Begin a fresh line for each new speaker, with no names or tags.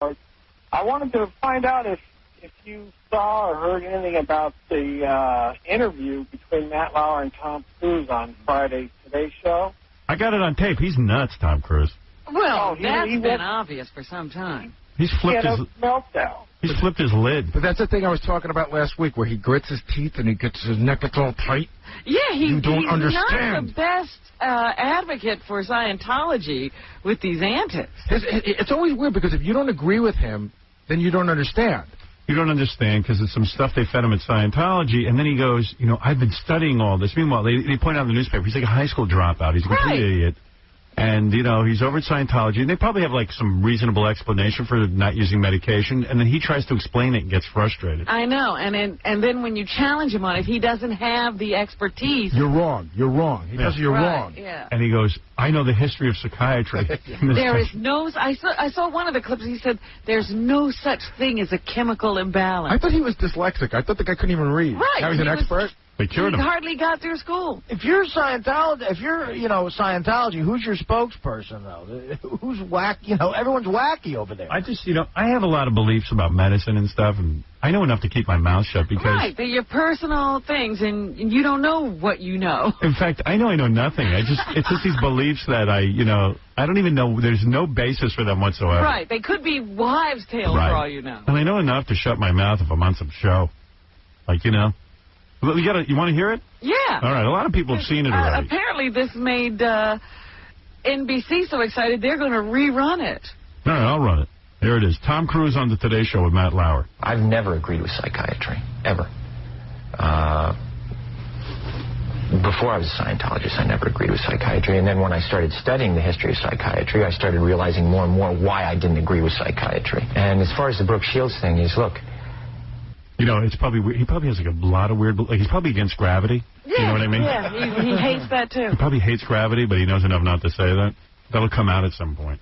I wanted to find out if you saw or heard anything about the interview between Matt Lauer and Tom Cruise on Friday's Today Show.
I got it on tape. He's nuts, Tom Cruise.
Well, that's been obvious for some time.
He's flipped his
meltdown.
He's flipped his lid.
But that's the thing I was talking about last week, where he grits his teeth and he gets his neck gets all tight.
Yeah,
you don't
he's
understand.
Not the best advocate for Scientology with these antics.
It's always weird because if you don't agree with him, then you don't understand.
You don't understand because it's some stuff they fed him at Scientology, and then he goes, you know, I've been studying all this. Meanwhile, they point out in the newspaper, he's like a high school dropout. He's a complete idiot. And, you know, he's over at Scientology, and they probably have, like, some reasonable explanation for not using medication, and then he tries to explain it and gets frustrated.
I know, and then when you challenge him on it, he doesn't have the expertise.
You're wrong. You're wrong. He does you're wrong.
Yeah.
And he goes, I know the history of psychiatry.
There is no... I saw one of the clips. He said, there's no such thing as a chemical imbalance.
I thought he was dyslexic. I thought the guy couldn't even read.
Right.
Now he's an expert.
They cured him.
He hardly got through school.
If you're Scientology, who's your spokesperson, though? Who's whack? You know, everyone's wacky over there.
I just, you know, I have a lot of beliefs about medicine and stuff, and I know enough to keep my mouth shut because...
Right, they're your personal things, and you don't know what you know.
In fact, I know nothing. It's just these beliefs that I don't even know. There's no basis for them whatsoever.
Right, they could be wives' tales for all you know.
And I know enough to shut my mouth if I'm on some show. Like, you know... You want to hear it?
Yeah.
All right. A lot of people have seen it already.
Apparently, this made NBC so excited they're going to rerun it.
All right, I'll run it. There it is. Tom Cruise on the Today Show with Matt Lauer.
I've never agreed with psychiatry, ever. Before I was a Scientologist, I never agreed with psychiatry. And then when I started studying the history of psychiatry, I started realizing more and more why I didn't agree with psychiatry. And as far as the Brooke Shields thing is, look,
you know, it's probably weird. He probably has like a lot of weird... Like, he's probably against gravity.
Yeah,
you know what I mean?
Yeah, he hates that, too.
He probably hates gravity, but he knows enough not to say that. That'll come out at some point.